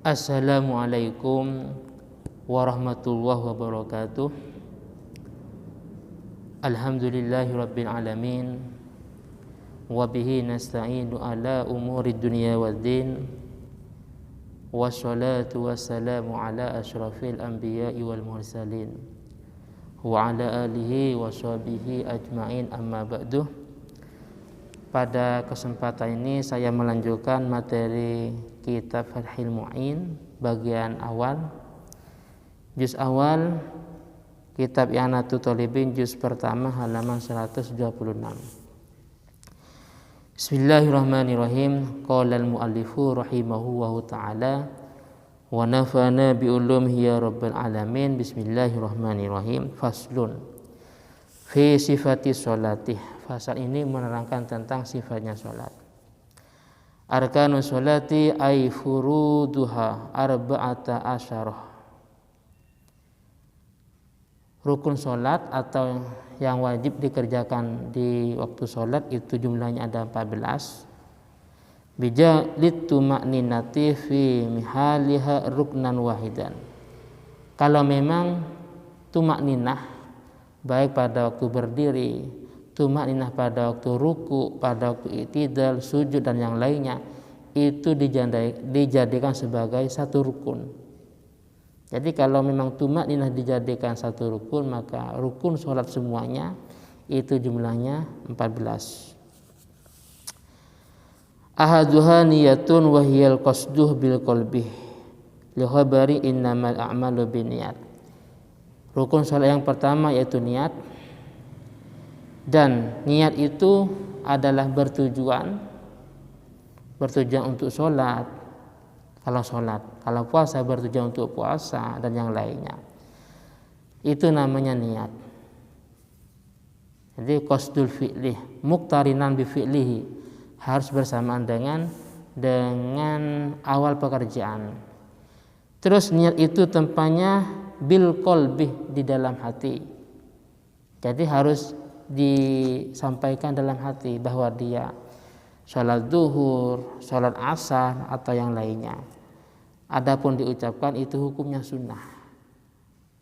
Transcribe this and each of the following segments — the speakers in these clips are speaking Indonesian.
Assalamualaikum warahmatullahi wabarakatuh. Alhamdulillahirabbil alamin. Wa bihi nasta'inu ala umuri dunya waddin. Wassalatu wassalamu ala asyrafil anbiya'i wal mursalin wa ala alihi wa sahbihi ajma'in, amma ba'du. Pada kesempatan ini saya melanjutkan materi kitab Fathul Mu'in bagian awal, juz awal kitab I'anatul Talibin, juz pertama halaman 126. Bismillahirrahmanirrahim. Qala al-muallifu rahimahullahu ta'ala wa nafa'ana bi ulumihi ya rabbal alamin. Bismillahirrahmanirrahim. Faslun fi sifati sholati. Fasal ini menerangkan tentang sifatnya sholat. Arkanus sholati ay furuduha arba'ata asyarah. Rukun sholat atau yang wajib dikerjakan di waktu sholat itu jumlahnya ada 14. Bija lituma'ninati fi mihaliha ruknan wahidan. Kalau memang tumakninah baik pada waktu berdiri, tumakninah pada waktu ruku, pada waktu i'tidal, sujud dan yang lainnya, itu dijadikan sebagai satu rukun. Jadi kalau memang tumakninah dijadikan satu rukun, maka rukun sholat semuanya itu jumlahnya 14. Ahaduha niyatun wahiyal qasduh bil qalbi li khabari innamal a'malu binniyat. Rukun sholat yang pertama yaitu niat, dan niat itu adalah bertujuan untuk sholat. Kalau sholat, kalau puasa bertujuan untuk puasa dan yang lainnya, itu namanya niat. Jadi qasdul fi'li muqtarinan bi fi'lihi, harus bersamaan dengan awal pekerjaan. Terus niat itu tempatnya bil qalbi, di dalam hati. Jadi harus disampaikan dalam hati bahwa dia sholat duhur, sholat asar atau yang lainnya. Adapun diucapkan itu hukumnya sunnah.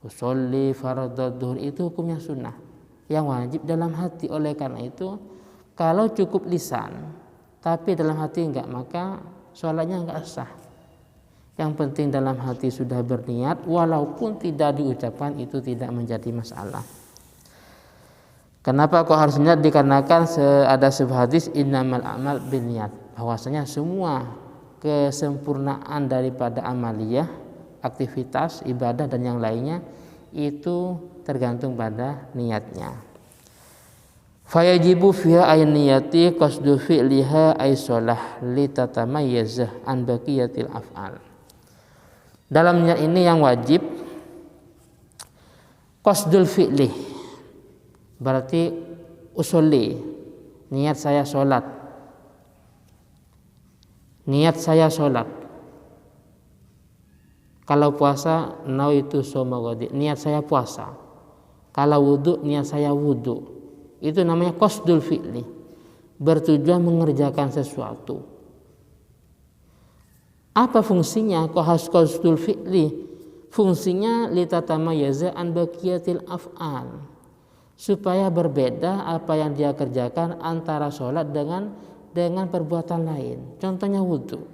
Usolli fardhu duhur itu hukumnya sunnah yang wajib dalam hati. Oleh karena itu kalau cukup lisan tapi dalam hati enggak, maka sholatnya enggak sah. Yang penting dalam hati sudah berniat, walaupun tidak diucapkan itu tidak menjadi masalah. Kenapa kok harus niat? Dikarenakan ada sebuah hadis innamal a'mal binniyat, bahwasanya semua kesempurnaan daripada amaliyah, aktivitas ibadah dan yang lainnya itu tergantung pada niatnya. Fayajibu fiha ay niyati qasdu fi'liha ay shalah litatamayyaza an baqiyatil af'al. Dalam niat ini yang wajib qasdul fi'li, berarti usolli, niat saya sholat. Niat saya sholat. Kalau puasa, nawaitu shoma ghadi, niat saya puasa. Kalau wudu, niat saya wudu. Itu namanya qasdul fi'li, bertujuan mengerjakan sesuatu. Apa fungsinya kok harus qasdul fi'li? Fungsinya litatamayyaza an baqiyatil af'al, supaya berbeda apa yang dia kerjakan antara sholat dengan perbuatan lain. Contohnya wudhu.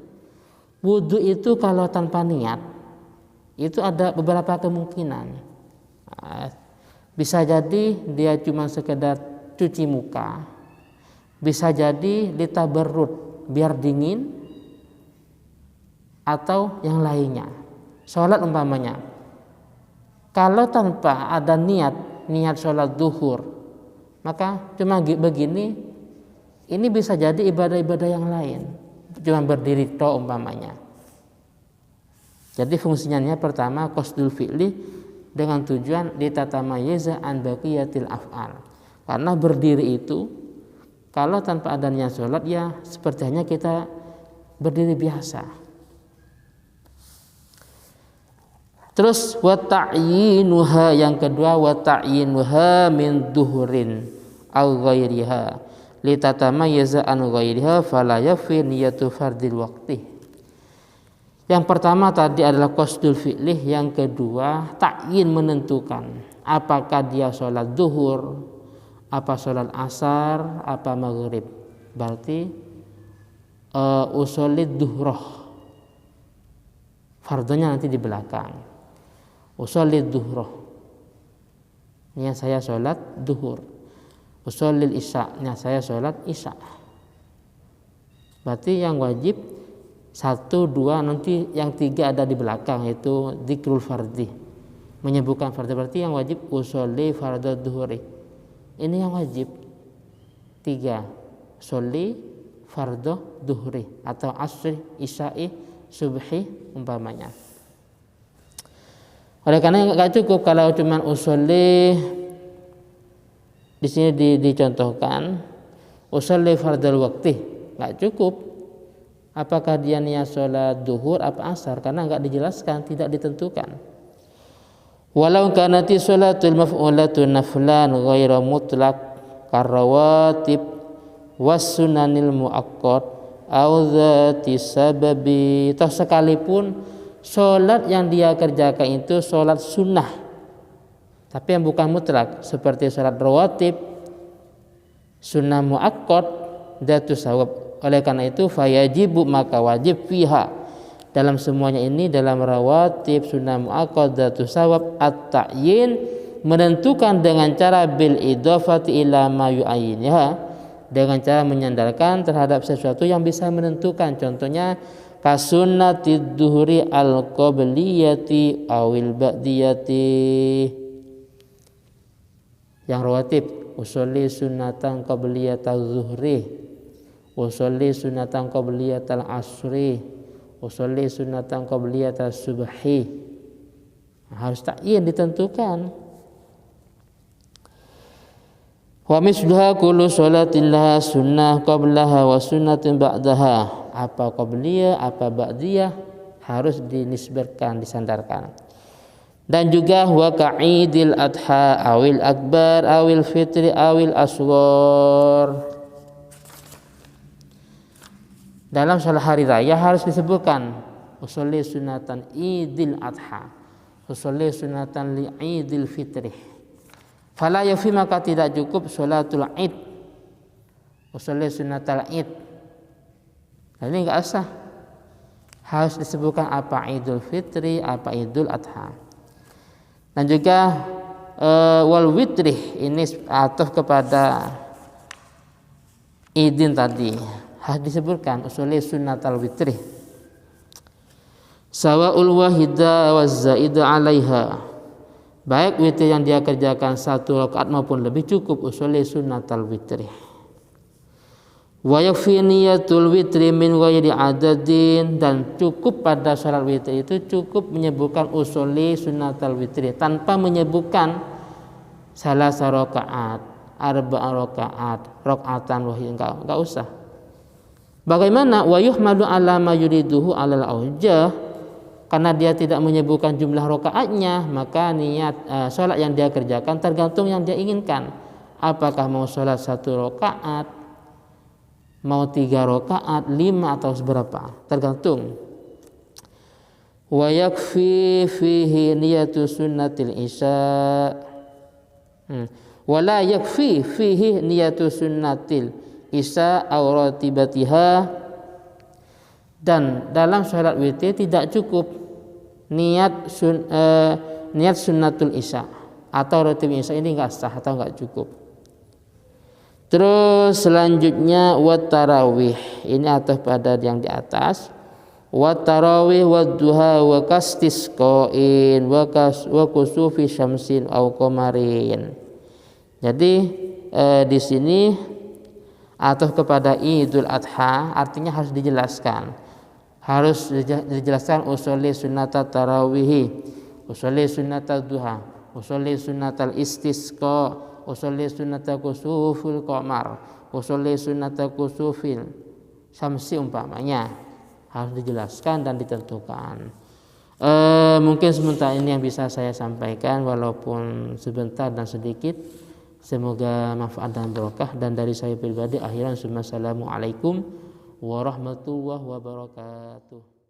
Wudhu itu kalau tanpa niat itu ada beberapa kemungkinan. Bisa jadi dia cuma sekedar cuci muka, bisa jadi ditabarrud biar dingin, atau yang lainnya. Sholat umpamanya, kalau tanpa ada niat sholat duhur, maka cuma begini, ini bisa jadi ibadah-ibadah yang lain, cuma berdiri tok umpamanya. Jadi fungsinya pertama qasdul fi'li dengan tujuan litatamayyaza an baqiyatil af'al. Karena berdiri itu kalau tanpa ada niat sholat ya seperti hanya kita berdiri biasa. Terus wa ta'yinuha, yang kedua wa ta'yinuha min duhurin aw ghairiha litatamayyaza an ghairiha fala yafi niyatu fardil waqti. Yang pertama tadi adalah qasdul fi'lih, yang kedua ta'yin, menentukan apakah dia sholat zuhur, apa sholat asar, apa maghrib. Berarti usolid duhroh, fardunya nanti di belakang. Usolid duhroh, niat saya sholat duhur. Usolil isya, niat saya sholat isya. Berarti yang wajib 1, 2, nanti yang 3 ada di belakang, yaitu dzikrul fardhi, menyebutkan fardhu. Berarti yang wajib usolli fardhu duhuri, ini yang wajib 3, sholli fardhu duhri atau asri, isya'i, subhi umpamanya. Oleh karena enggak cukup kalau cuma usolli. Di sini dicontohkan usolli fardhu waqti, enggak cukup. Apakah dia niat sholat duhur apa asar, karena enggak dijelaskan, tidak ditentukan. Walau kanati sholatul maf'ulatu naflan ghairu mutlaq karawatib was sunanil muakkad au dzati sababi. Toh sekalipun sholat yang dia kerjakan itu sholat sunnah tapi yang bukan mutlak, seperti sholat rawatib, sunnah muakkad, dzatu sawab. Oleh karena itu fayajibu, maka wajib fiha, dalam semuanya ini, dalam rawatib, sunnah muakkad, dzatu sawab, at-ta'yin, menentukan dengan cara bil idhafati ila ma yu'ayyin, ya, dengan cara menyandarkan terhadap sesuatu yang bisa menentukan. Contohnya kasunnatid duhuri al-qabliyati awil ba'diyati. Yang rawatib usolli sunnatan qabliyatal zuhri, usolli sunnatan qabliyatal asri, usolli sunnatan qabliyatal subhi. Harus ta'yin, ditentukan. Wa misluha kullu sholatin laha sunnah qablaha wa sunnatin ba'daha. Apa qabliyah, apa ba'diyah harus dinisbatkan, disandarkan. Dan juga wa ka'idil adha awil akbar awil fitri awil asghar. Dalam sholat hari raya harus disebutkan usolli sunatan idil adha, usolli sunatan li idil fitri. Fala yafi, maka tidak cukup sholatul id, usolli sunatal id. Ini enggak sah. Harus disebutkan apa idul fitri, apa idul adha. Dan juga wal witri, ini ataf kepada idin tadi, harus disebutkan usolli sunnatal witri. Sawa'ul wahida wa zaida 'alaiha, baik witir yang dia kerjakan 1 rakaat maupun lebih, cukup usolli sunnatal witri. Wa yakfi niyatul witri min ghairi adadin, dan cukup pada salat witri itu cukup menyebutkan usolli sunnatal witri tanpa menyebutkan salah rakaat, arba'a rakaat, rakaatan wahid, enggak usah. Bagaimana wa yuhmadu ala ma yuriduhu alal aujah, karena dia tidak menyebutkan jumlah rakaatnya, maka niat salat yang dia kerjakan tergantung yang dia inginkan. Apakah mau salat 1 rakaat, mau 3 rakaat, 5 atau seberapa, tergantung. Wa yakfi fihi niyatu sunnatil isya. Wala yakfi fihi niyatu sunnatil isya aw ratibatiha. Dan dalam salat witir tidak cukup niat sunnatul isya atau ratib isya, ini enggak sah atau enggak cukup. Terus selanjutnya wat tarawih, ini atau pada yang di atas. Wat tarawih wad duha wa kastisqain wa kusufi syamsin au qamarin. Jadi di sini atau kepada Idul Adha, artinya harus dijelaskan. Harus dijelaskan usolli sunnatat tarawih, usolli sunnatat duha, usolli sunnatal istisqa, usolli sunnata kusufil qamar, usolli sunnata kusufil syamsi umpamanya, harus dijelaskan dan ditentukan. Mungkin sementara ini yang bisa saya sampaikan, walaupun sebentar dan sedikit. Semoga manfaat dan berkah. Dan dari saya pribadi akhiran, assalamualaikum warahmatullahi wabarakatuh.